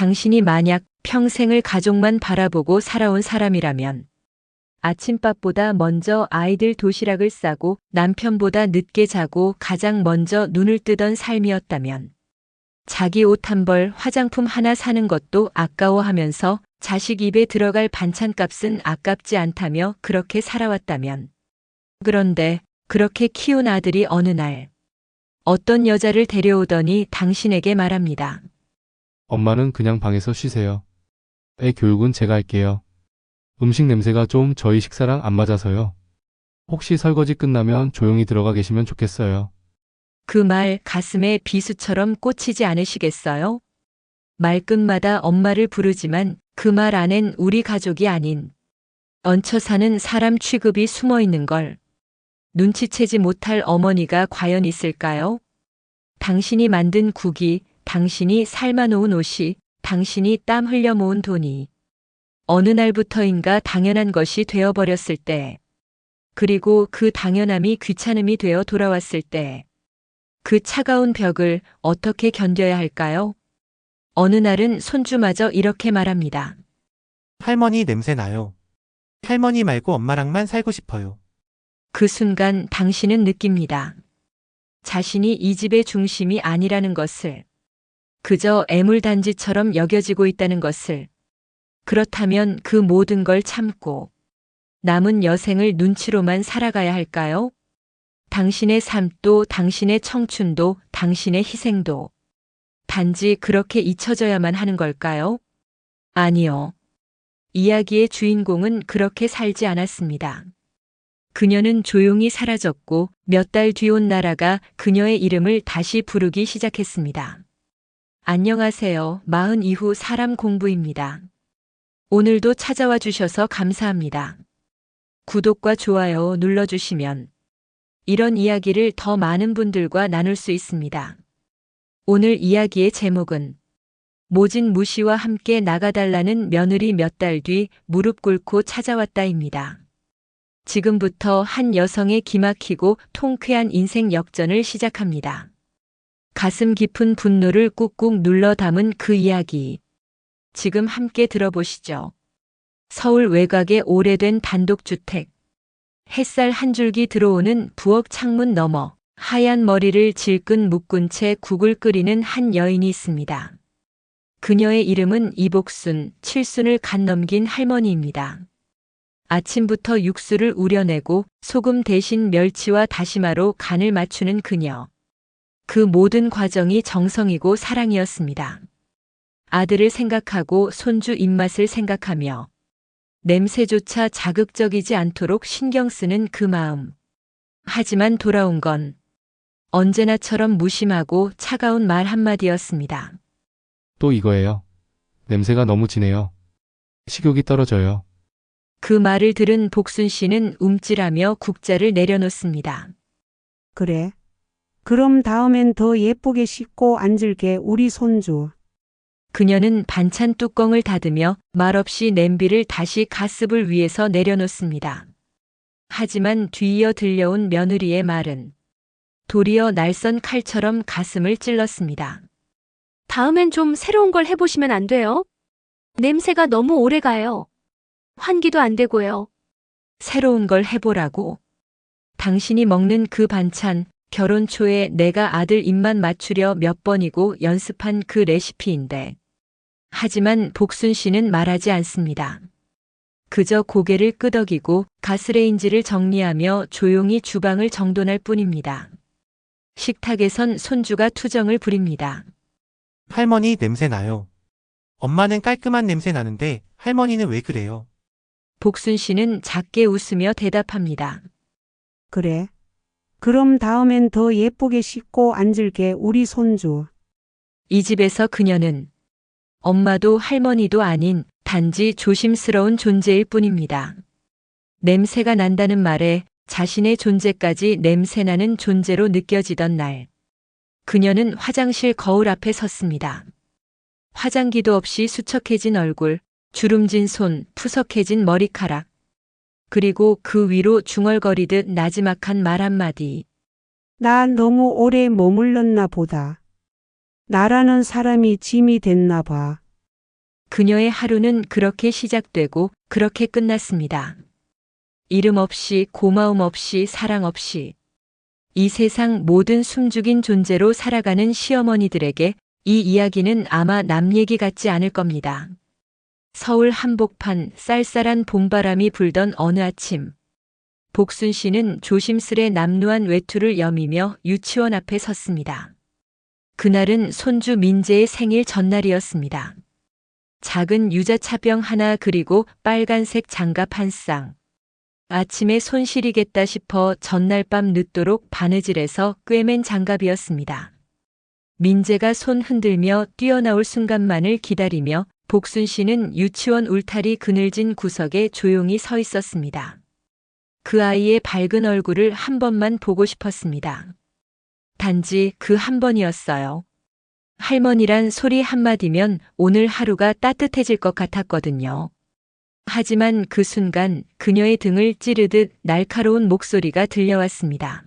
당신이 만약 평생을 가족만 바라보고 살아온 사람이라면 아침밥보다 먼저 아이들 도시락을 싸고 남편보다 늦게 자고 가장 먼저 눈을 뜨던 삶이었다면 자기 옷 한 벌, 화장품 하나 사는 것도 아까워하면서 자식 입에 들어갈 반찬값은 아깝지 않다며 그렇게 살아왔다면 그런데 그렇게 키운 아들이 어느 날 어떤 여자를 데려오더니 당신에게 말합니다. 엄마는 그냥 방에서 쉬세요. 애 교육은 제가 할게요. 음식 냄새가 좀 저희 식사랑 안 맞아서요. 혹시 설거지 끝나면 조용히 들어가 계시면 좋겠어요. 그 말 가슴에 비수처럼 꽂히지 않으시겠어요? 말끝마다 엄마를 부르지만 그 말 안엔 우리 가족이 아닌 얹혀 사는 사람 취급이 숨어 있는 걸 눈치채지 못할 어머니가 과연 있을까요? 당신이 만든 국이, 당신이 삶아놓은 옷이, 당신이 땀 흘려 모은 돈이 어느 날부터인가 당연한 것이 되어버렸을 때, 그리고 그 당연함이 귀찮음이 되어 돌아왔을 때, 그 차가운 벽을 어떻게 견뎌야 할까요? 어느 날은 손주마저 이렇게 말합니다. 할머니 냄새 나요. 할머니 말고 엄마랑만 살고 싶어요. 그 순간 당신은 느낍니다. 자신이 이 집의 중심이 아니라는 것을, 그저 애물단지처럼 여겨지고 있다는 것을. 그렇다면 그 모든 걸 참고 남은 여생을 눈치로만 살아가야 할까요? 당신의 삶도, 당신의 청춘도, 당신의 희생도 단지 그렇게 잊혀져야만 하는 걸까요? 아니요. 이야기의 주인공은 그렇게 살지 않았습니다. 그녀는 조용히 사라졌고 몇 달 뒤 온 나라가 그녀의 이름을 다시 부르기 시작했습니다. 안녕하세요. 마흔 이후 사람 공부입니다. 오늘도 찾아와 주셔서 감사합니다. 구독과 좋아요 눌러주시면 이런 이야기를 더 많은 분들과 나눌 수 있습니다. 오늘 이야기의 제목은 모진 무시와 함께 나가달라는 며느리 몇 달 뒤 무릎 꿇고 찾아왔다입니다. 지금부터 한 여성의 기막히고 통쾌한 인생 역전을 시작합니다. 가슴 깊은 분노를 꾹꾹 눌러 담은 그 이야기. 지금 함께 들어보시죠. 서울 외곽의 오래된 단독주택. 햇살 한 줄기 들어오는 부엌 창문 너머 하얀 머리를 질끈 묶은 채 국을 끓이는 한 여인이 있습니다. 그녀의 이름은 이복순, 칠순을 갓 넘긴 할머니입니다. 아침부터 육수를 우려내고 소금 대신 멸치와 다시마로 간을 맞추는 그녀. 그 모든 과정이 정성이고 사랑이었습니다. 아들을 생각하고 손주 입맛을 생각하며 냄새조차 자극적이지 않도록 신경 쓰는 그 마음. 하지만 돌아온 건 언제나처럼 무심하고 차가운 말 한마디였습니다. 또 이거예요. 냄새가 너무 진해요. 식욕이 떨어져요. 그 말을 들은 복순 씨는 움찔하며 국자를 내려놓습니다. 그래. 그럼 다음엔 더 예쁘게 씻고 앉을게 우리 손주. 그녀는 반찬 뚜껑을 닫으며 말없이 냄비를 다시 가스불 위에서 내려놓습니다. 하지만 뒤이어 들려온 며느리의 말은 도리어 날선 칼처럼 가슴을 찔렀습니다. 다음엔 좀 새로운 걸 해보시면 안 돼요? 냄새가 너무 오래 가요. 환기도 안 되고요. 새로운 걸 해보라고. 당신이 먹는 그 반찬, 결혼 초에 내가 아들 입맛 맞추려 몇 번이고 연습한 그 레시피인데. 하지만 복순 씨는 말하지 않습니다. 그저 고개를 끄덕이고 가스레인지를 정리하며 조용히 주방을 정돈할 뿐입니다. 식탁에선 손주가 투정을 부립니다. 할머니 냄새 나요. 엄마는 깔끔한 냄새 나는데 할머니는 왜 그래요? 복순 씨는 작게 웃으며 대답합니다. 그래. 그럼 다음엔 더 예쁘게 씻고 앉을게 우리 손주. 이 집에서 그녀는 엄마도 할머니도 아닌 단지 조심스러운 존재일 뿐입니다. 냄새가 난다는 말에 자신의 존재까지 냄새나는 존재로 느껴지던 날. 그녀는 화장실 거울 앞에 섰습니다. 화장기도 없이 수척해진 얼굴, 주름진 손, 푸석해진 머리카락. 그리고 그 위로 중얼거리듯 나지막한 말 한마디. 나 너무 오래 머물렀나 보다. 나라는 사람이 짐이 됐나 봐. 그녀의 하루는 그렇게 시작되고 그렇게 끝났습니다. 이름 없이, 고마움 없이, 사랑 없이 이 세상 모든 숨죽인 존재로 살아가는 시어머니들에게 이 이야기는 아마 남 얘기 같지 않을 겁니다. 서울 한복판 쌀쌀한 봄바람이 불던 어느 아침, 복순 씨는 조심스레 남루한 외투를 여미며 유치원 앞에 섰습니다. 그날은 손주 민재의 생일 전날이었습니다. 작은 유자차병 하나 그리고 빨간색 장갑 한 쌍. 아침에 손 시리겠다 싶어 전날 밤 늦도록 바느질해서 꿰맨 장갑이었습니다. 민재가 손 흔들며 뛰어나올 순간만을 기다리며 복순 씨는 유치원 울타리 그늘진 구석에 조용히 서 있었습니다. 그 아이의 밝은 얼굴을 한 번만 보고 싶었습니다. 단지 그 한 번이었어요. 할머니란 소리 한마디면 오늘 하루가 따뜻해질 것 같았거든요. 하지만 그 순간 그녀의 등을 찌르듯 날카로운 목소리가 들려왔습니다.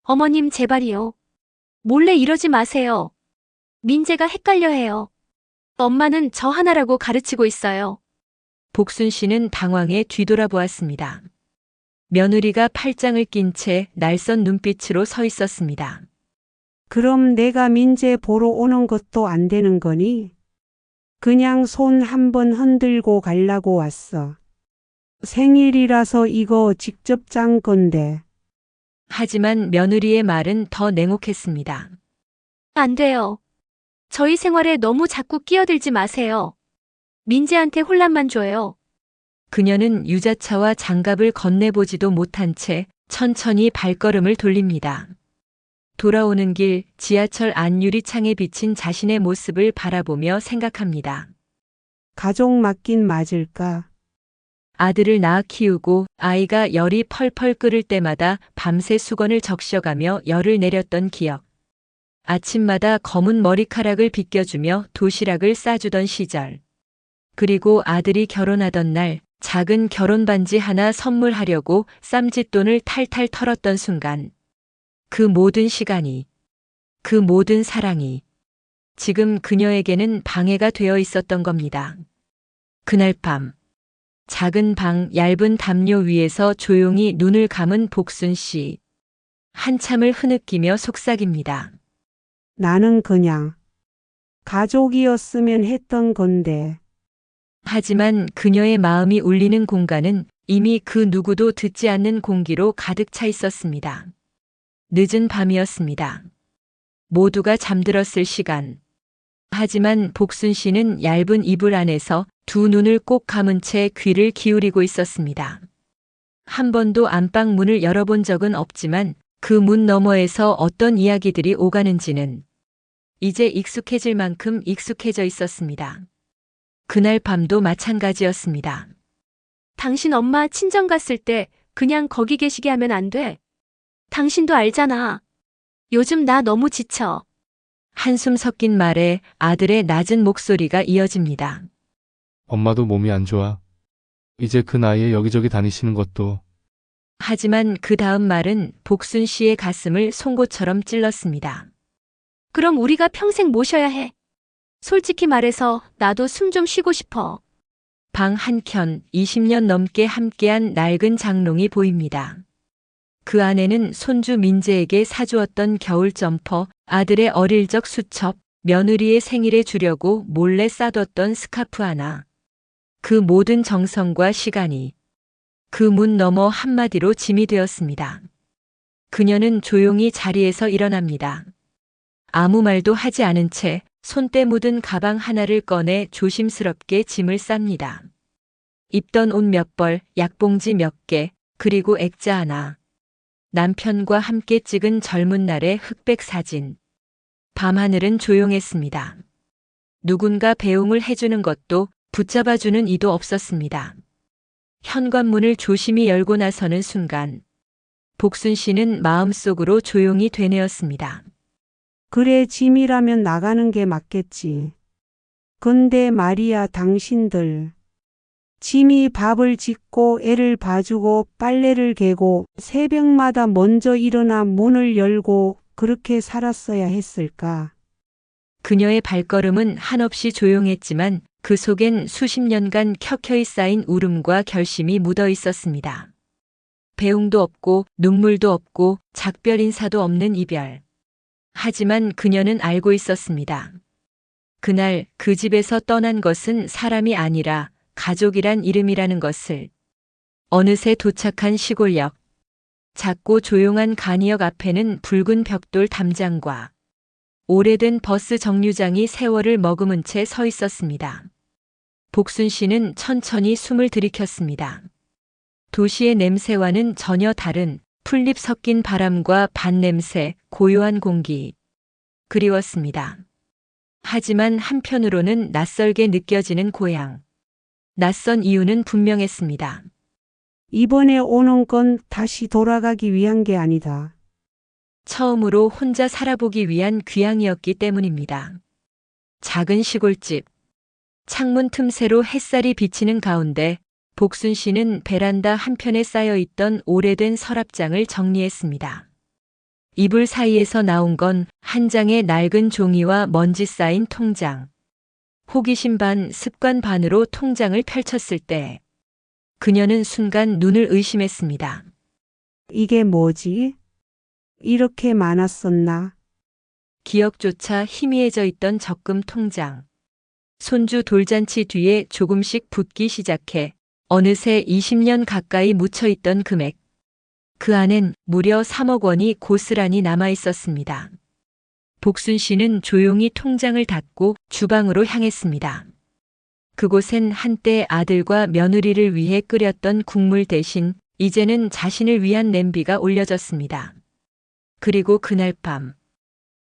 어머님 제발이요. 몰래 이러지 마세요. 민재가 헷갈려해요. 엄마는 저 하나라고 가르치고 있어요. 복순 씨는 당황해 뒤돌아보았습니다. 며느리가 팔짱을 낀 채 날선 눈빛으로 서 있었습니다. 그럼 내가 민재 보러 오는 것도 안 되는 거니? 그냥 손 한번 흔들고 가려고 왔어. 생일이라서 이거 직접 짠 건데. 하지만 며느리의 말은 더 냉혹했습니다. 안 돼요. 저희 생활에 너무 자꾸 끼어들지 마세요. 민재한테 혼란만 줘요. 그녀는 유자차와 장갑을 건네보지도 못한 채 천천히 발걸음을 돌립니다. 돌아오는 길 지하철 안 유리창에 비친 자신의 모습을 바라보며 생각합니다. 가족 맞긴 맞을까? 아들을 낳아 키우고 아이가 열이 펄펄 끓을 때마다 밤새 수건을 적셔가며 열을 내렸던 기억. 아침마다 검은 머리카락을 빗겨주며 도시락을 싸주던 시절. 그리고 아들이 결혼하던 날 작은 결혼 반지 하나 선물하려고 쌈짓돈을 탈탈 털었던 순간. 그 모든 시간이, 그 모든 사랑이 지금 그녀에게는 방해가 되어 있었던 겁니다. 그날 밤, 작은 방 얇은 담요 위에서 조용히 눈을 감은 복순 씨. 한참을 흐느끼며 속삭입니다. 나는 그냥 가족이었으면 했던 건데. 하지만 그녀의 마음이 울리는 공간은 이미 그 누구도 듣지 않는 공기로 가득 차 있었습니다. 늦은 밤이었습니다. 모두가 잠들었을 시간. 하지만 복순 씨는 얇은 이불 안에서 두 눈을 꼭 감은 채 귀를 기울이고 있었습니다. 한 번도 안방 문을 열어본 적은 없지만 그 문 너머에서 어떤 이야기들이 오가는지는 이제 익숙해질 만큼 익숙해져 있었습니다. 그날 밤도 마찬가지였습니다. 당신 엄마 친정 갔을 때 그냥 거기 계시게 하면 안 돼. 당신도 알잖아. 요즘 나 너무 지쳐. 한숨 섞인 말에 아들의 낮은 목소리가 이어집니다. 엄마도 몸이 안 좋아. 이제 그 나이에 여기저기 다니시는 것도. 하지만 그 다음 말은 복순 씨의 가슴을 송곳처럼 찔렀습니다. 그럼 우리가 평생 모셔야 해. 솔직히 말해서 나도 숨 좀 쉬고 싶어. 방 한켠 20년 넘게 함께한 낡은 장롱이 보입니다. 그 안에는 손주 민재에게 사주었던 겨울 점퍼, 아들의 어릴 적 수첩, 며느리의 생일에 주려고 몰래 싸뒀던 스카프 하나. 그 모든 정성과 시간이 그 문 너머 한마디로 짐이 되었습니다. 그녀는 조용히 자리에서 일어납니다. 아무 말도 하지 않은 채 손때 묻은 가방 하나를 꺼내 조심스럽게 짐을 쌉니다. 입던 옷 몇 벌, 약봉지 몇 개, 그리고 액자 하나. 남편과 함께 찍은 젊은 날의 흑백 사진. 밤하늘은 조용했습니다. 누군가 배웅을 해주는 것도 붙잡아주는 이도 없었습니다. 현관문을 조심히 열고 나서는 순간 복순 씨는 마음속으로 조용히 되뇌었습니다. 그래, 짐이라면 나가는 게 맞겠지. 근데 말이야, 당신들. 짐이 밥을 짓고 애를 봐주고 빨래를 개고 새벽마다 먼저 일어나 문을 열고 그렇게 살았어야 했을까? 그녀의 발걸음은 한없이 조용했지만 그 속엔 수십 년간 켜켜이 쌓인 울음과 결심이 묻어 있었습니다. 배웅도 없고 눈물도 없고 작별 인사도 없는 이별. 하지만 그녀는 알고 있었습니다. 그날 그 집에서 떠난 것은 사람이 아니라 가족이란 이름이라는 것을. 어느새 도착한 시골역. 작고 조용한 간이역 앞에는 붉은 벽돌 담장과 오래된 버스 정류장이 세월을 머금은 채 서 있었습니다. 복순 씨는 천천히 숨을 들이켰습니다. 도시의 냄새와는 전혀 다른 풀잎 섞인 바람과 밭냄새, 고요한 공기. 그리웠습니다. 하지만 한편으로는 낯설게 느껴지는 고향. 낯선 이유는 분명했습니다. 이번에 오는 건 다시 돌아가기 위한 게 아니다. 처음으로 혼자 살아보기 위한 귀향이었기 때문입니다. 작은 시골집. 창문 틈새로 햇살이 비치는 가운데 복순 씨는 베란다 한편에 쌓여있던 오래된 서랍장을 정리했습니다. 이불 사이에서 나온 건 한 장의 낡은 종이와 먼지 쌓인 통장. 호기심 반 습관 반으로 통장을 펼쳤을 때 그녀는 순간 눈을 의심했습니다. 이게 뭐지? 이렇게 많았었나? 기억조차 희미해져 있던 적금 통장. 손주 돌잔치 뒤에 조금씩 붓기 시작해 어느새 20년 가까이 묻혀있던 금액. 그 안엔 무려 3억 원이 고스란히 남아 있었습니다. 복순 씨는 조용히 통장을 닫고 주방으로 향했습니다. 그곳엔 한때 아들과 며느리를 위해 끓였던 국물 대신 이제는 자신을 위한 냄비가 올려졌습니다. 그리고 그날 밤,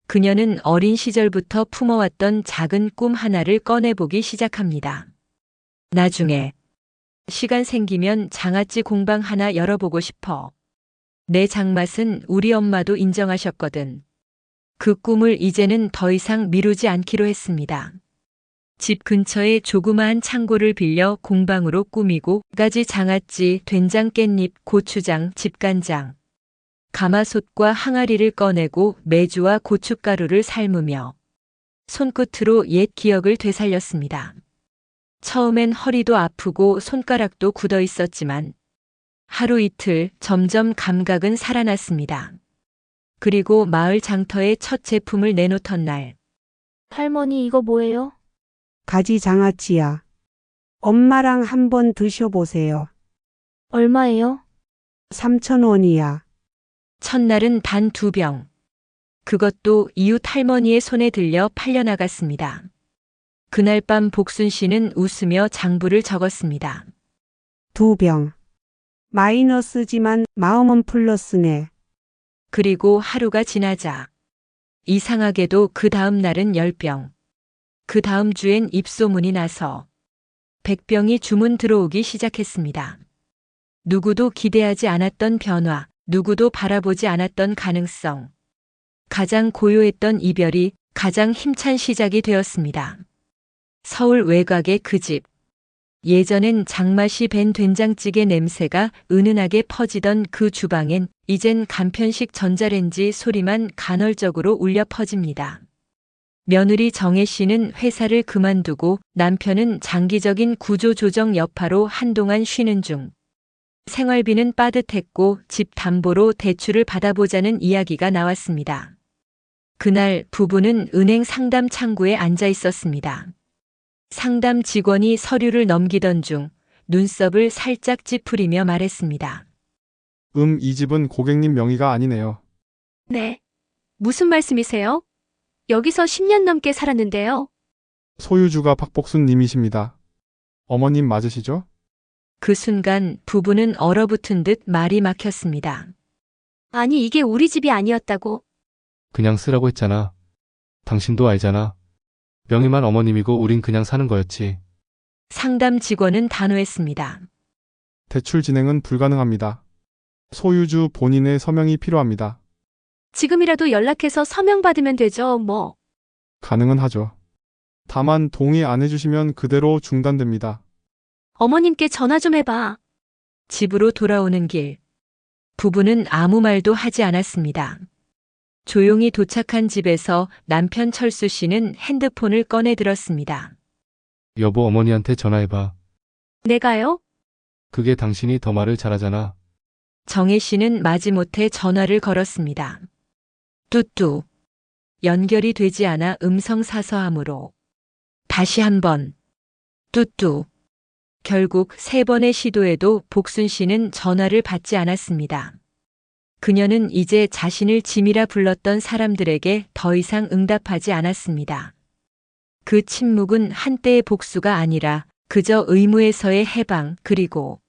그녀는 어린 시절부터 품어왔던 작은 꿈 하나를 꺼내보기 시작합니다. 나중에 시간 생기면 장아찌 공방 하나 열어보고 싶어. 내 장맛은 우리 엄마도 인정하셨거든. 그 꿈을 이제는 더 이상 미루지 않기로 했습니다. 집 근처에 조그마한 창고를 빌려 공방으로 꾸미고 가지 장아찌, 된장, 깻잎, 고추장, 집간장, 가마솥과 항아리를 꺼내고 메주와 고춧가루를 삶으며 손끝으로 옛 기억을 되살렸습니다. 처음엔 허리도 아프고 손가락도 굳어 있었지만 하루 이틀 점점 감각은 살아났습니다. 그리고 마을 장터에 첫 제품을 내놓던 날. 할머니, 이거 뭐예요? 가지 장아찌야. 엄마랑 한번 드셔보세요. 얼마예요? 3,000원이야. 첫날은 단 2병. 그것도 이웃 할머니의 손에 들려 팔려나갔습니다. 그날 밤 복순 씨는 웃으며 장부를 적었습니다. 2병. 마이너스지만 마음은 플러스네. 그리고 하루가 지나자 이상하게도 그 다음 날은 10병. 그 다음 주엔 입소문이 나서 100병이 주문 들어오기 시작했습니다. 누구도 기대하지 않았던 변화, 누구도 바라보지 않았던 가능성. 가장 고요했던 이별이 가장 힘찬 시작이 되었습니다. 서울 외곽의 그 집. 예전엔 장맛이 밴 된장찌개 냄새가 은은하게 퍼지던 그 주방엔 이젠 간편식 전자레인지 소리만 간헐적으로 울려 퍼집니다. 며느리 정혜 씨는 회사를 그만두고 남편은 장기적인 구조조정 여파로 한동안 쉬는 중. 생활비는 빠듯했고 집 담보로 대출을 받아보자는 이야기가 나왔습니다. 그날 부부는 은행 상담 창구에 앉아 있었습니다. 상담 직원이 서류를 넘기던 중 눈썹을 살짝 찌푸리며 말했습니다. 이 집은 고객님 명의가 아니네요. 네. 무슨 말씀이세요? 여기서 10년 넘게 살았는데요. 소유주가 박복순 님이십니다. 어머님 맞으시죠? 그 순간 부부는 얼어붙은 듯 말이 막혔습니다. 아니, 이게 우리 집이 아니었다고. 그냥 쓰라고 했잖아. 당신도 알잖아. 명의만 어머님이고 우린 그냥 사는 거였지. 상담 직원은 단호했습니다. 대출 진행은 불가능합니다. 소유주 본인의 서명이 필요합니다. 지금이라도 연락해서 서명 받으면 되죠, 뭐. 가능은 하죠. 다만 동의 안 해주시면 그대로 중단됩니다. 어머님께 전화 좀 해봐. 집으로 돌아오는 길. 부부는 아무 말도 하지 않았습니다. 조용히 도착한 집에서 남편 철수 씨는 핸드폰을 꺼내 들었습니다. 여보, 어머니한테 전화해봐. 내가요? 그게 당신이 더 말을 잘하잖아. 정혜 씨는 마지못해 전화를 걸었습니다. 뚜뚜. 연결이 되지 않아 음성 사서함으로. 다시 한번. 뚜뚜. 결국 3번의 시도에도 복순 씨는 전화를 받지 않았습니다. 그녀는 이제 자신을 짐이라 불렀던 사람들에게 더 이상 응답하지 않았습니다. 그 침묵은 한때의 복수가 아니라 그저 의무에서의 해방, 그리고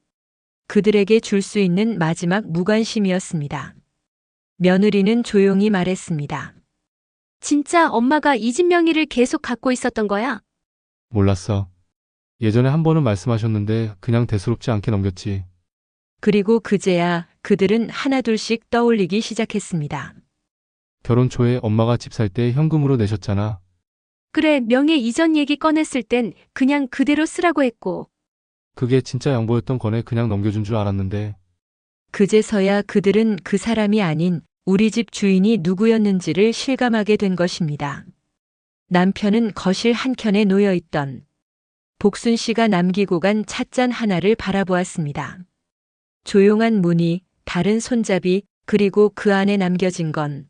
그들에게 줄 수 있는 마지막 무관심이었습니다. 며느리는 조용히 말했습니다. 진짜 엄마가 이 집 명의를 계속 갖고 있었던 거야? 몰랐어. 예전에 한 번은 말씀하셨는데 그냥 대수롭지 않게 넘겼지. 그리고 그제야 그들은 하나둘씩 떠올리기 시작했습니다. 결혼 초에 엄마가 집 살 때 현금으로 내셨잖아. 그래, 명예 이전 얘기 꺼냈을 땐 그냥 그대로 쓰라고 했고. 그게 진짜 양보였던 거네. 그냥 넘겨준 줄 알았는데. 그제서야 그들은 그 사람이 아닌 우리 집 주인이 누구였는지를 실감하게 된 것입니다. 남편은 거실 한켠에 놓여있던 복순 씨가 남기고 간 찻잔 하나를 바라보았습니다. 조용한 무늬, 다른 손잡이, 그리고 그 안에 남겨진 건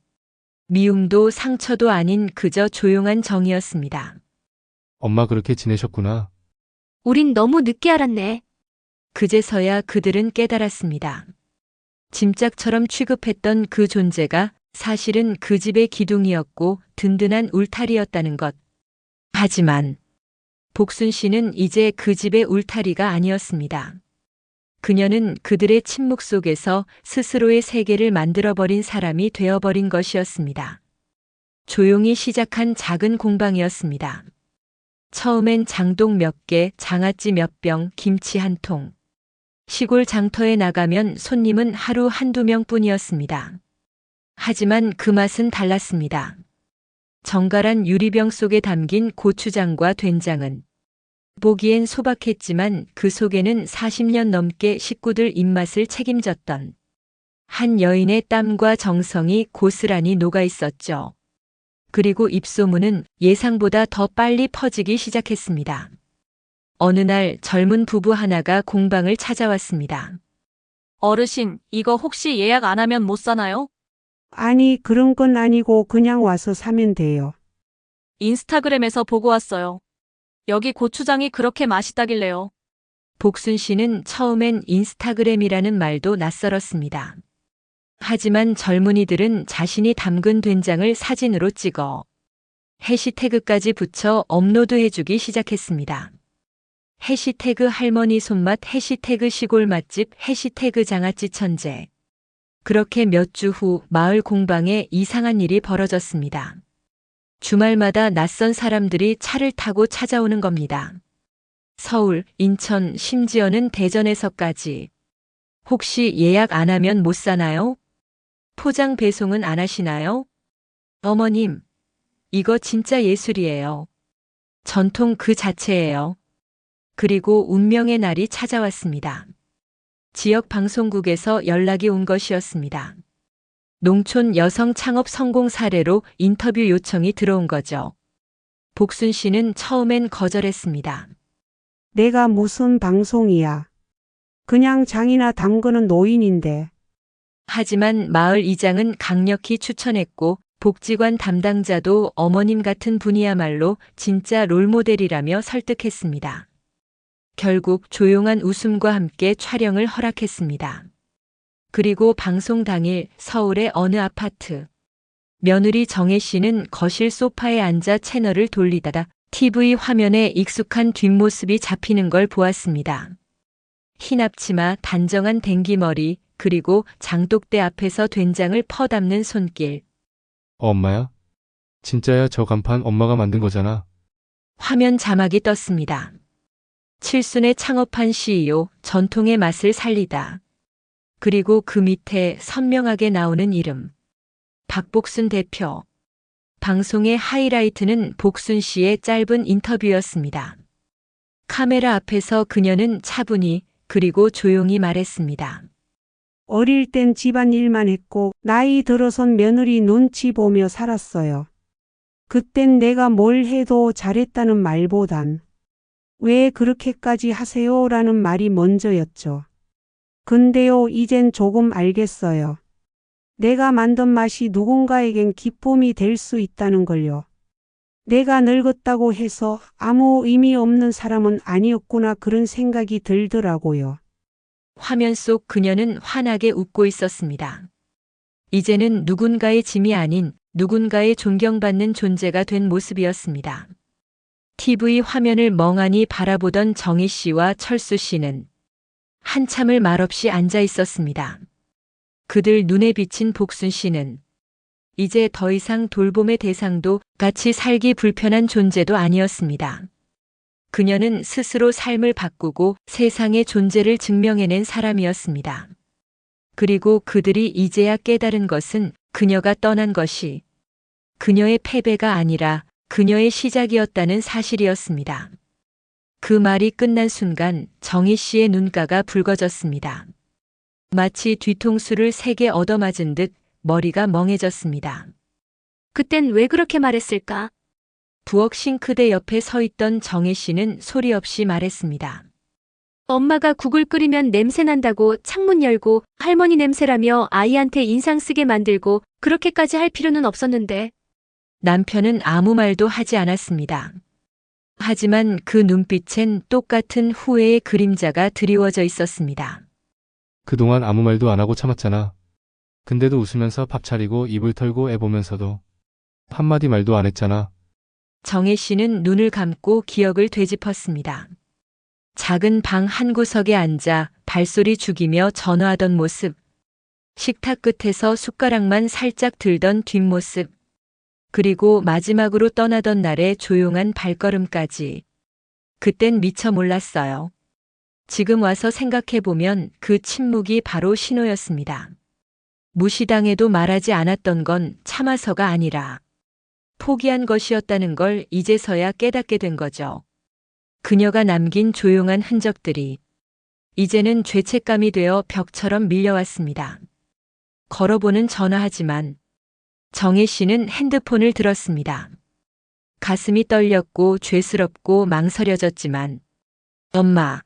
미움도 상처도 아닌 그저 조용한 정이었습니다. 엄마 그렇게 지내셨구나. 우린 너무 늦게 알았네. 그제서야 그들은 깨달았습니다. 짐짝처럼 취급했던 그 존재가 사실은 그 집의 기둥이었고 든든한 울타리였다는 것. 하지만 복순 씨는 이제 그 집의 울타리가 아니었습니다. 그녀는 그들의 침묵 속에서 스스로의 세계를 만들어버린 사람이 되어버린 것이었습니다. 조용히 시작한 작은 공방이었습니다. 처음엔 장독 몇 개, 장아찌 몇 병, 김치 한 통. 시골 장터에 나가면 손님은 하루 한두 명뿐이었습니다. 하지만 그 맛은 달랐습니다. 정갈한 유리병 속에 담긴 고추장과 된장은 보기엔 소박했지만 그 속에는 40년 넘게 식구들 입맛을 책임졌던 한 여인의 땀과 정성이 고스란히 녹아 있었죠. 그리고 입소문은 예상보다 더 빨리 퍼지기 시작했습니다. 어느 날 젊은 부부 하나가 공방을 찾아왔습니다. 어르신, 이거 혹시 예약 안 하면 못 사나요? 아니, 그런 건 아니고 그냥 와서 사면 돼요. 인스타그램에서 보고 왔어요. 여기 고추장이 그렇게 맛있다길래요. 복순 씨는 처음엔 인스타그램이라는 말도 낯설었습니다. 하지만 젊은이들은 자신이 담근 된장을 사진으로 찍어 해시태그까지 붙여 업로드해주기 시작했습니다. 해시태그 할머니 손맛, 해시태그 시골 맛집, 해시태그 장아찌 천재. 그렇게 몇 주 후 마을 공방에 이상한 일이 벌어졌습니다. 주말마다 낯선 사람들이 차를 타고 찾아오는 겁니다. 서울, 인천, 심지어는 대전에서까지. 혹시 예약 안 하면 못 사나요? 포장 배송은 안 하시나요? 어머님, 이거 진짜 예술이에요. 전통 그 자체예요. 그리고 운명의 날이 찾아왔습니다. 지역 방송국에서 연락이 온 것이었습니다. 농촌 여성 창업 성공 사례로 인터뷰 요청이 들어온 거죠. 복순 씨는 처음엔 거절했습니다. 내가 무슨 방송이야. 그냥 장이나 담그는 노인인데. 하지만 마을 이장은 강력히 추천했고 복지관 담당자도 어머님 같은 분이야말로 진짜 롤모델이라며 설득했습니다. 결국 조용한 웃음과 함께 촬영을 허락했습니다. 그리고 방송 당일 서울의 어느 아파트. 며느리 정혜 씨는 거실 소파에 앉아 채널을 돌리다가 TV 화면에 익숙한 뒷모습이 잡히는 걸 보았습니다. 흰 앞치마, 단정한 댕기머리, 그리고 장독대 앞에서 된장을 퍼담는 손길. 엄마야? 진짜야. 저 간판 엄마가 만든 거잖아. 화면 자막이 떴습니다. 칠순에 창업한 CEO, 전통의 맛을 살리다. 그리고 그 밑에 선명하게 나오는 이름. 박복순 대표. 방송의 하이라이트는 복순 씨의 짧은 인터뷰였습니다. 카메라 앞에서 그녀는 차분히 그리고 조용히 말했습니다. 어릴 땐 집안일만 했고 나이 들어선 며느리 눈치 보며 살았어요. 그땐 내가 뭘 해도 잘했다는 말보단 왜 그렇게까지 하세요라는 말이 먼저였죠. 근데요, 이젠 조금 알겠어요. 내가 만든 맛이 누군가에겐 기쁨이 될 수 있다는 걸요. 내가 늙었다고 해서 아무 의미 없는 사람은 아니었구나 그런 생각이 들더라고요. 화면 속 그녀는 환하게 웃고 있었습니다. 이제는 누군가의 짐이 아닌 누군가의 존경받는 존재가 된 모습이었습니다. TV 화면을 멍하니 바라보던 정희 씨와 철수 씨는 한참을 말없이 앉아 있었습니다. 그들 눈에 비친 복순 씨는 이제 더 이상 돌봄의 대상도 같이 살기 불편한 존재도 아니었습니다. 그녀는 스스로 삶을 바꾸고 세상의 존재를 증명해낸 사람이었습니다. 그리고 그들이 이제야 깨달은 것은 그녀가 떠난 것이 그녀의 패배가 아니라 그녀의 시작이었다는 사실이었습니다. 그 말이 끝난 순간 정희 씨의 눈가가 붉어졌습니다. 마치 뒤통수를 3개 얻어맞은 듯 머리가 멍해졌습니다. 그땐 왜 그렇게 말했을까? 부엌 싱크대 옆에 서 있던 정혜 씨는 소리 없이 말했습니다. 엄마가 국을 끓이면 냄새 난다고 창문 열고 할머니 냄새라며 아이한테 인상 쓰게 만들고 그렇게까지 할 필요는 없었는데. 남편은 아무 말도 하지 않았습니다. 하지만 그 눈빛엔 똑같은 후회의 그림자가 드리워져 있었습니다. 그동안 아무 말도 안 하고 참았잖아. 근데도 웃으면서 밥 차리고 입을 털고 애 보면서도 한마디 말도 안 했잖아. 정혜 씨는 눈을 감고 기억을 되짚었습니다. 작은 방 한 구석에 앉아 발소리 죽이며 전화하던 모습, 식탁 끝에서 숟가락만 살짝 들던 뒷모습, 그리고 마지막으로 떠나던 날의 조용한 발걸음까지. 그땐 미처 몰랐어요. 지금 와서 생각해보면 그 침묵이 바로 신호였습니다. 무시당해도 말하지 않았던 건 참아서가 아니라 포기한 것이었다는 걸 이제서야 깨닫게 된 거죠. 그녀가 남긴 조용한 흔적들이 이제는 죄책감이 되어 벽처럼 밀려왔습니다. 걸어보는 전화하지만 정혜 씨는 핸드폰을 들었습니다. 가슴이 떨렸고 죄스럽고 망설여졌지만 엄마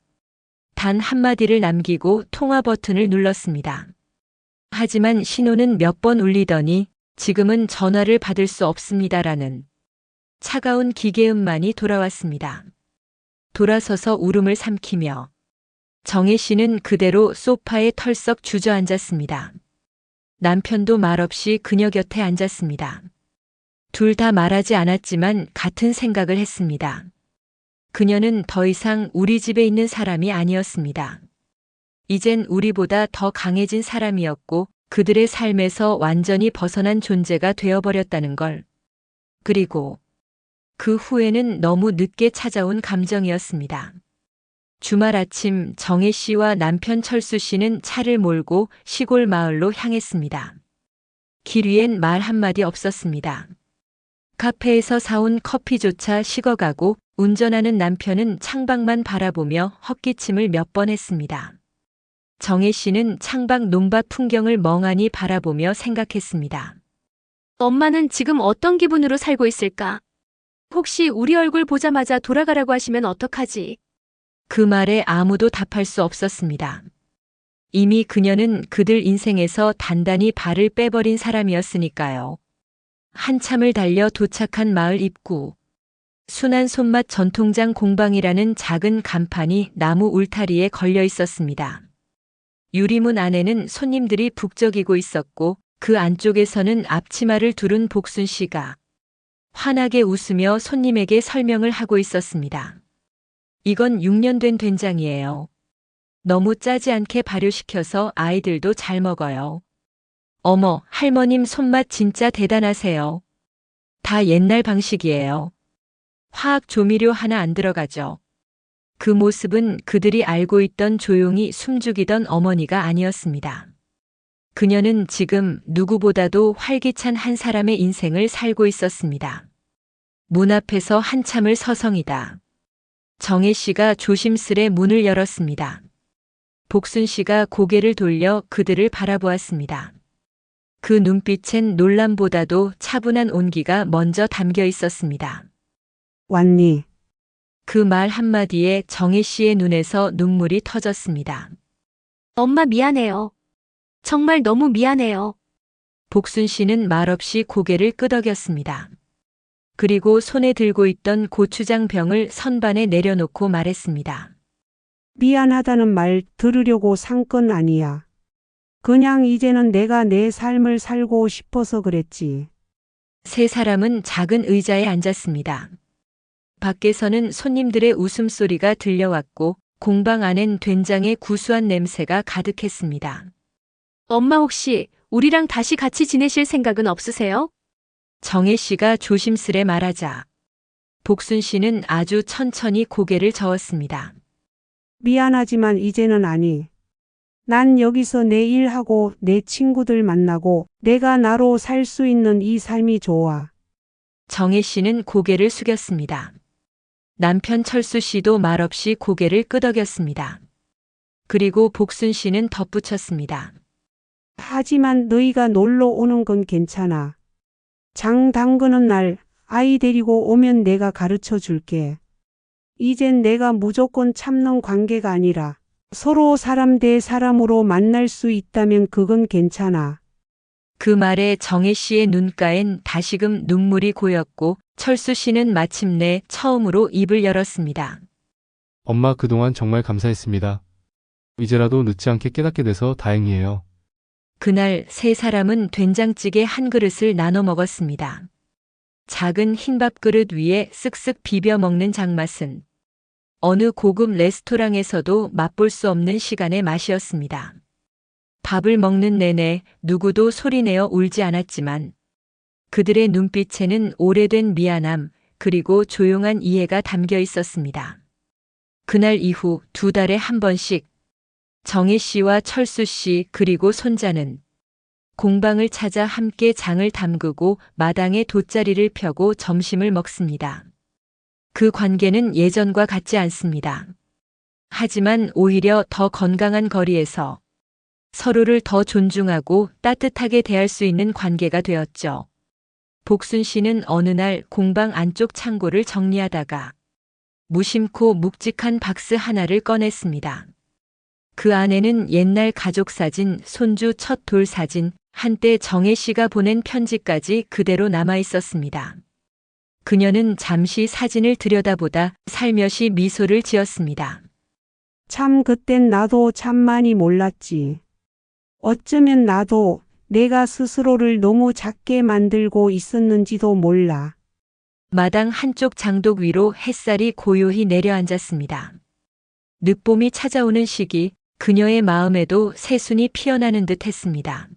단 한마디를 남기고 통화 버튼을 눌렀습니다. 하지만 신호는 몇 번 울리더니 지금은 전화를 받을 수 없습니다라는 차가운 기계음만이 돌아왔습니다. 돌아서서 울음을 삼키며 정혜 씨는 그대로 소파에 털썩 주저앉았습니다. 남편도 말없이 그녀 곁에 앉았습니다. 둘 다 말하지 않았지만 같은 생각을 했습니다. 그녀는 더 이상 우리 집에 있는 사람이 아니었습니다. 이젠 우리보다 더 강해진 사람이었고 그들의 삶에서 완전히 벗어난 존재가 되어버렸다는 걸. 그리고 그 후에는 너무 늦게 찾아온 감정이었습니다. 주말 아침 정혜 씨와 남편 철수 씨는 차를 몰고 시골 마을로 향했습니다. 길 위엔 말 한마디 없었습니다. 카페에서 사온 커피조차 식어가고 운전하는 남편은 창밖만 바라보며 헛기침을 몇 번 했습니다. 정혜 씨는 창밖 논밭 풍경을 멍하니 바라보며 생각했습니다. 엄마는 지금 어떤 기분으로 살고 있을까? 혹시 우리 얼굴 보자마자 돌아가라고 하시면 어떡하지? 그 말에 아무도 답할 수 없었습니다. 이미 그녀는 그들 인생에서 단단히 발을 빼버린 사람이었으니까요. 한참을 달려 도착한 마을 입구. 순한 손맛 전통장 공방이라는 작은 간판이 나무 울타리에 걸려 있었습니다. 유리문 안에는 손님들이 북적이고 있었고 그 안쪽에서는 앞치마를 두른 복순 씨가 환하게 웃으며 손님에게 설명을 하고 있었습니다. 이건 6년 된 된장이에요. 너무 짜지 않게 발효시켜서 아이들도 잘 먹어요. 어머, 할머님 손맛 진짜 대단하세요. 다 옛날 방식이에요. 화학 조미료 하나 안 들어가죠. 그 모습은 그들이 알고 있던 조용히 숨죽이던 어머니가 아니었습니다. 그녀는 지금 누구보다도 활기찬 한 사람의 인생을 살고 있었습니다. 문 앞에서 한참을 서성이다. 정혜 씨가 조심스레 문을 열었습니다. 복순 씨가 고개를 돌려 그들을 바라보았습니다. 그 눈빛엔 놀람보다도 차분한 온기가 먼저 담겨 있었습니다. 왔니? 그 말 한마디에 정혜 씨의 눈에서 눈물이 터졌습니다. 엄마 미안해요. 정말 너무 미안해요. 복순 씨는 말없이 고개를 끄덕였습니다. 그리고 손에 들고 있던 고추장 병을 선반에 내려놓고 말했습니다. 미안하다는 말 들으려고 산 건 아니야. 그냥 이제는 내가 내 삶을 살고 싶어서 그랬지. 세 사람은 작은 의자에 앉았습니다. 밖에서는 손님들의 웃음소리가 들려왔고 공방 안엔 된장의 구수한 냄새가 가득했습니다. 엄마 혹시 우리랑 다시 같이 지내실 생각은 없으세요? 정혜 씨가 조심스레 말하자 복순 씨는 아주 천천히 고개를 저었습니다. 미안하지만 이제는 아니. 난 여기서 내 일하고 내 친구들 만나고 내가 나로 살 수 있는 이 삶이 좋아. 정혜 씨는 고개를 숙였습니다. 남편 철수 씨도 말없이 고개를 끄덕였습니다. 그리고 복순 씨는 덧붙였습니다. 하지만 너희가 놀러 오는 건 괜찮아. 장 담그는 날 아이 데리고 오면 내가 가르쳐 줄게. 이젠 내가 무조건 참는 관계가 아니라 서로 사람 대 사람으로 만날 수 있다면 그건 괜찮아. 그 말에 정혜 씨의 눈가엔 다시금 눈물이 고였고 철수 씨는 마침내 처음으로 입을 열었습니다. 엄마 그동안 정말 감사했습니다. 이제라도 늦지 않게 깨닫게 돼서 다행이에요. 그날 세 사람은 된장찌개 한 그릇을 나눠 먹었습니다. 작은 흰밥 그릇 위에 쓱쓱 비벼 먹는 장맛은 어느 고급 레스토랑에서도 맛볼 수 없는 시간의 맛이었습니다. 밥을 먹는 내내 누구도 소리내어 울지 않았지만 그들의 눈빛에는 오래된 미안함 그리고 조용한 이해가 담겨 있었습니다. 그날 이후 2달에 한 번씩 정혜 씨와 철수 씨 그리고 손자는 공방을 찾아 함께 장을 담그고 마당에 돗자리를 펴고 점심을 먹습니다. 그 관계는 예전과 같지 않습니다. 하지만 오히려 더 건강한 거리에서 서로를 더 존중하고 따뜻하게 대할 수 있는 관계가 되었죠. 복순 씨는 어느 날 공방 안쪽 창고를 정리하다가 무심코 묵직한 박스 하나를 꺼냈습니다. 그 안에는 옛날 가족 사진, 손주 첫 돌 사진, 한때 정혜 씨가 보낸 편지까지 그대로 남아 있었습니다. 그녀는 잠시 사진을 들여다보다 살며시 미소를 지었습니다. 참 그땐 나도 참 많이 몰랐지. 어쩌면 나도 내가 스스로를 너무 작게 만들고 있었는지도 몰라. 마당 한쪽 장독 위로 햇살이 고요히 내려앉았습니다. 늦봄이 찾아오는 시기 그녀의 마음에도 새순이 피어나는 듯 했습니다.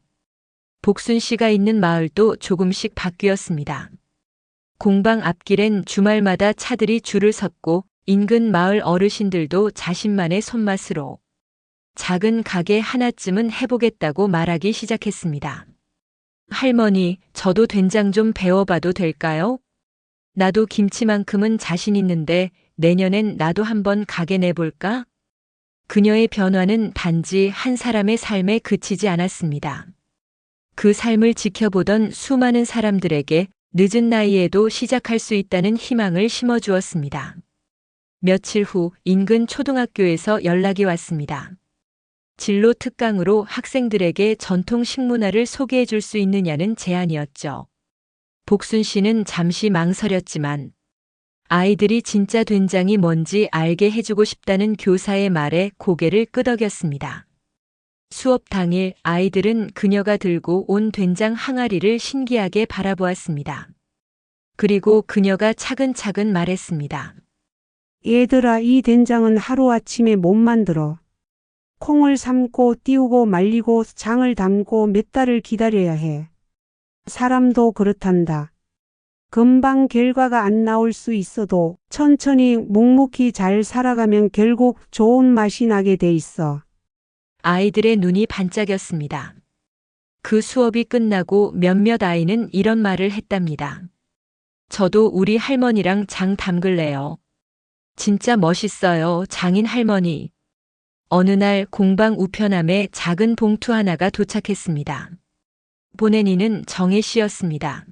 복순 씨가 있는 마을도 조금씩 바뀌었습니다. 공방 앞길엔 주말마다 차들이 줄을 섰고 인근 마을 어르신들도 자신만의 손맛으로 작은 가게 하나쯤은 해보겠다고 말하기 시작했습니다. 할머니, 저도 된장 좀 배워봐도 될까요? 나도 김치만큼은 자신 있는데 내년엔 나도 한번 가게 내볼까? 그녀의 변화는 단지 한 사람의 삶에 그치지 않았습니다. 그 삶을 지켜보던 수많은 사람들에게 늦은 나이에도 시작할 수 있다는 희망을 심어주었습니다. 며칠 후 인근 초등학교에서 연락이 왔습니다. 진로 특강으로 학생들에게 전통 식문화를 소개해 줄 수 있느냐는 제안이었죠. 복순 씨는 잠시 망설였지만 아이들이 진짜 된장이 뭔지 알게 해주고 싶다는 교사의 말에 고개를 끄덕였습니다. 수업 당일 아이들은 그녀가 들고 온 된장 항아리를 신기하게 바라보았습니다. 그리고 그녀가 차근차근 말했습니다. 얘들아, 이 된장은 하루아침에 못 만들어. 콩을 삶고 띄우고 말리고 장을 담고 몇 달을 기다려야 해. 사람도 그렇단다. 금방 결과가 안 나올 수 있어도 천천히 묵묵히 잘 살아가면 결국 좋은 맛이 나게 돼 있어. 아이들의 눈이 반짝였습니다. 그 수업이 끝나고 몇몇 아이는 이런 말을 했답니다. 저도 우리 할머니랑 장 담글래요. 진짜 멋있어요, 장인 할머니. 어느 날 공방 우편함에 작은 봉투 하나가 도착했습니다. 보낸 정혜 씨였습니다.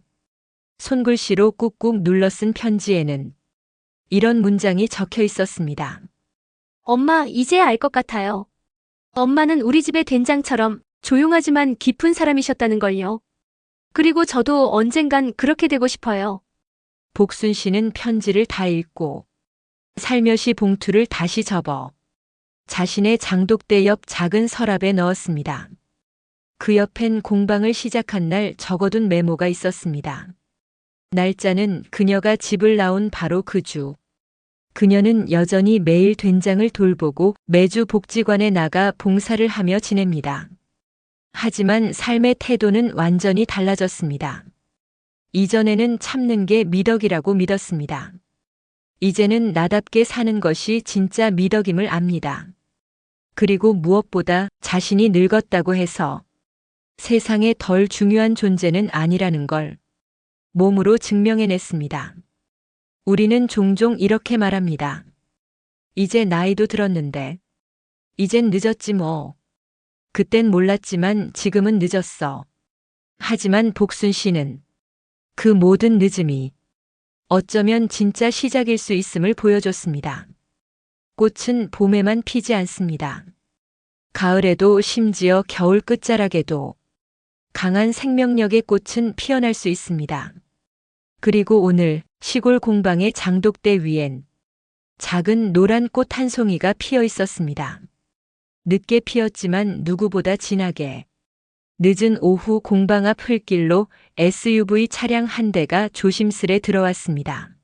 손글씨로 꾹꾹 눌러 쓴 편지에는 이런 문장이 적혀 있었습니다. 엄마, 이제야 알 것 같아요. 엄마는 우리 집의 된장처럼 조용하지만 깊은 사람이셨다는 걸요. 그리고 저도 언젠간 그렇게 되고 싶어요. 복순 씨는 편지를 다 읽고 살며시 봉투를 다시 접어 자신의 장독대 옆 작은 서랍에 넣었습니다. 그 옆엔 공방을 시작한 날 적어둔 메모가 있었습니다. 날짜는 그녀가 집을 나온 바로 그 주. 그녀는 여전히 매일 된장을 돌보고 매주 복지관에 나가 봉사를 하며 지냅니다. 하지만 삶의 태도는 완전히 달라졌습니다. 이전에는 참는 게 미덕이라고 믿었습니다. 이제는 나답게 사는 것이 진짜 미덕임을 압니다. 그리고 무엇보다 자신이 늙었다고 해서 세상에 덜 중요한 존재는 아니라는 걸 몸으로 증명해냈습니다. 우리는 종종 이렇게 말합니다. 이제 나이도 들었는데 이젠 늦었지 뭐. 그땐 몰랐지만 지금은 늦었어. 하지만 복순 씨는 그 모든 늦음이 어쩌면 진짜 시작일 수 있음을 보여줬습니다. 꽃은 봄에만 피지 않습니다. 가을에도 심지어 겨울 끝자락에도 강한 생명력의 꽃은 피어날 수 있습니다. 그리고 오늘 시골 공방의 장독대 위엔 작은 노란 꽃 한 송이가 피어 있었습니다. 늦게 피었지만 누구보다 진하게. 늦은 오후 공방 앞 흙길로 SUV 차량 한 대가 조심스레 들어왔습니다.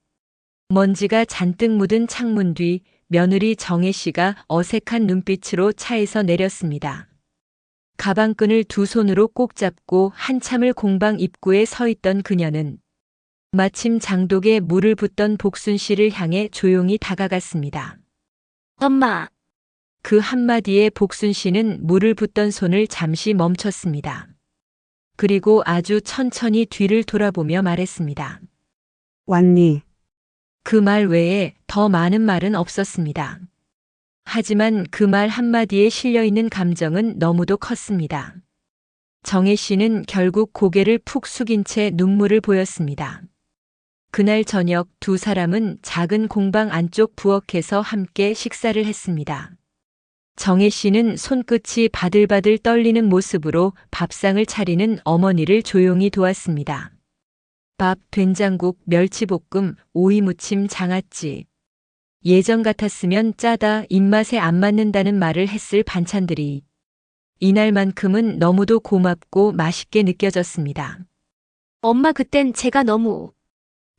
먼지가 잔뜩 묻은 창문 뒤 며느리 정혜 씨가 어색한 눈빛으로 차에서 내렸습니다. 가방끈을 두 손으로 꼭 잡고 한참을 공방 입구에 서 있던 그녀는 마침 장독에 물을 붓던 복순 씨를 향해 조용히 다가갔습니다. 엄마, 그 한마디에 복순 씨는 물을 붓던 손을 잠시 멈췄습니다. 그리고 아주 천천히 뒤를 돌아보며 말했습니다. 왔니? 그 말 외에 더 많은 말은 없었습니다. 하지만 그 말 한마디에 실려있는 감정은 너무도 컸습니다. 정혜 씨는 결국 고개를 푹 숙인 채 눈물을 보였습니다. 그날 저녁 두 사람은 작은 공방 안쪽 부엌에서 함께 식사를 했습니다. 정혜 씨는 손끝이 바들바들 떨리는 모습으로 밥상을 차리는 어머니를 조용히 도왔습니다. 밥, 된장국, 멸치볶음, 오이무침, 장아찌. 예전 같았으면 짜다, 입맛에 안 맞는다는 말을 했을 반찬들이 이날만큼은 너무도 고맙고 맛있게 느껴졌습니다. 엄마 그땐 제가 너무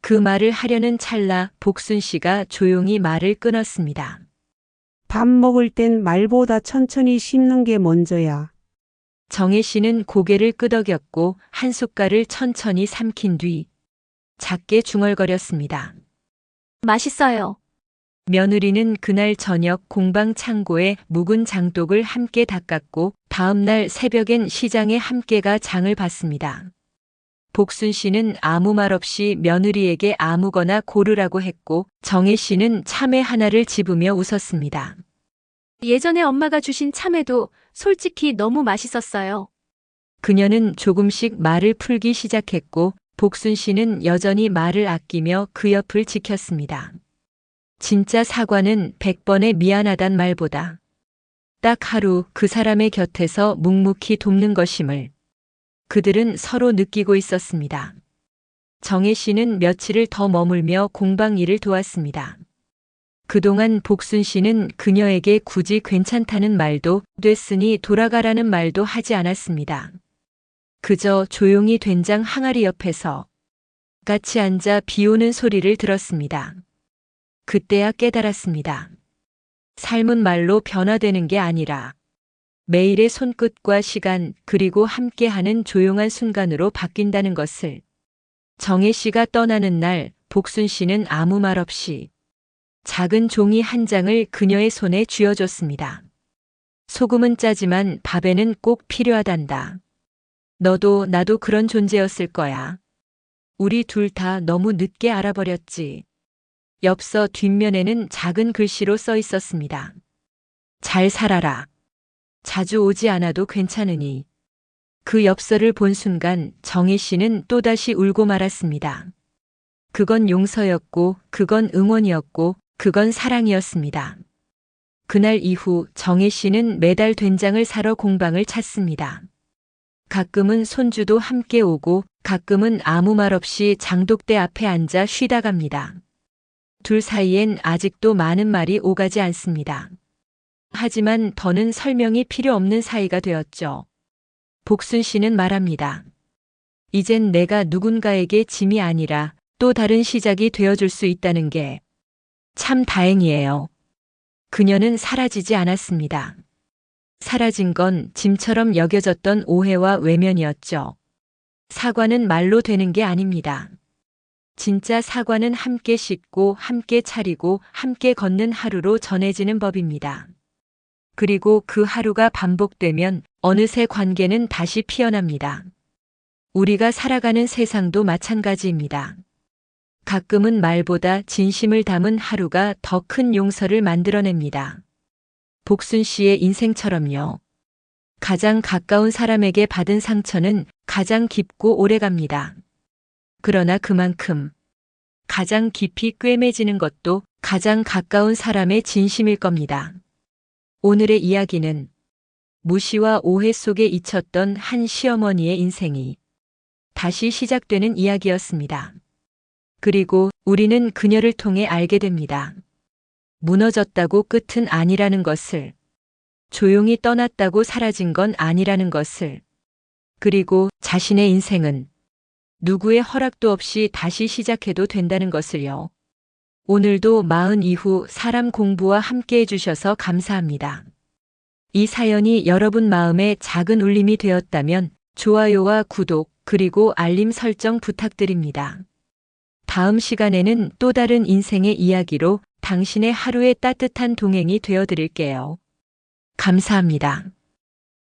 그 말을 하려는 찰나 복순 씨가 조용히 말을 끊었습니다. 밥 먹을 땐 말보다 천천히 씹는 게 먼저야. 정혜 씨는 고개를 끄덕였고 한 숟갈을 천천히 삼킨 뒤 작게 중얼거렸습니다. 맛있어요. 며느리는 그날 저녁 공방 창고에 묵은 장독을 함께 닦았고 다음 날 새벽엔 시장에 함께가 장을 봤습니다. 복순 씨는 아무 말 없이 며느리에게 아무거나 고르라고 했고 정혜 씨는 참외 하나를 집으며 웃었습니다. 예전에 엄마가 주신 참외도 솔직히 너무 맛있었어요. 그녀는 조금씩 말을 풀기 시작했고 복순 씨는 여전히 말을 아끼며 그 옆을 지켰습니다. 진짜 사과는 100번의 미안하단 말보다 딱 하루 그 사람의 곁에서 묵묵히 돕는 것임을 그들은 서로 느끼고 있었습니다. 정혜 씨는 며칠을 더 머물며 공방 일을 도왔습니다. 그동안 복순 씨는 그녀에게 굳이 괜찮다는 말도 됐으니 돌아가라는 말도 하지 않았습니다. 그저 조용히 된장 항아리 옆에서 같이 앉아 비 오는 소리를 들었습니다. 그때야 깨달았습니다. 삶은 말로 변화되는 게 아니라 매일의 손끝과 시간 그리고 함께하는 조용한 순간으로 바뀐다는 것을. 정혜 씨가 떠나는 날 복순 씨는 아무 말 없이 작은 종이 한 장을 그녀의 손에 쥐어줬습니다. 소금은 짜지만 밥에는 꼭 필요하단다. 너도 나도 그런 존재였을 거야. 우리 둘 다 너무 늦게 알아버렸지. 엽서 뒷면에는 작은 글씨로 써 있었습니다. 잘 살아라. 자주 오지 않아도 괜찮으니. 그 엽서를 본 순간 정혜 씨는 또다시 울고 말았습니다. 그건 용서였고, 그건 응원이었고, 그건 사랑이었습니다. 그날 이후 정혜 씨는 매달 된장을 사러 공방을 찾습니다. 가끔은 손주도 함께 오고, 가끔은 아무 말 없이 장독대 앞에 앉아 쉬다 갑니다. 둘 사이엔 아직도 많은 말이 오가지 않습니다. 하지만 더는 설명이 필요 없는 사이가 되었죠. 복순 씨는 말합니다. 이젠 내가 누군가에게 짐이 아니라 또 다른 시작이 되어줄 수 있다는 게 참 다행이에요. 그녀는 사라지지 않았습니다. 사라진 건 짐처럼 여겨졌던 오해와 외면이었죠. 사과는 말로 되는 게 아닙니다. 진짜 사과는 함께 씻고 함께 차리고 함께 걷는 하루로 전해지는 법입니다. 그리고 그 하루가 반복되면 어느새 관계는 다시 피어납니다. 우리가 살아가는 세상도 마찬가지입니다. 가끔은 말보다 진심을 담은 하루가 더 큰 용서를 만들어냅니다. 복순 씨의 인생처럼요. 가장 가까운 사람에게 받은 상처는 가장 깊고 오래갑니다. 그러나 그만큼 가장 깊이 꿰매지는 것도 가장 가까운 사람의 진심일 겁니다. 오늘의 이야기는 무시와 오해 속에 잊혔던 한 시어머니의 인생이 다시 시작되는 이야기였습니다. 그리고 우리는 그녀를 통해 알게 됩니다. 무너졌다고 끝은 아니라는 것을, 조용히 떠났다고 사라진 건 아니라는 것을, 그리고 자신의 인생은 누구의 허락도 없이 다시 시작해도 된다는 것을요. 오늘도 마흔 이후 사람 공부와 함께 해주셔서 감사합니다. 이 사연이 여러분 마음에 작은 울림이 되었다면 좋아요와 구독 그리고 알림 설정 부탁드립니다. 다음 시간에는 또 다른 인생의 이야기로 당신의 하루의 따뜻한 동행이 되어드릴게요. 감사합니다.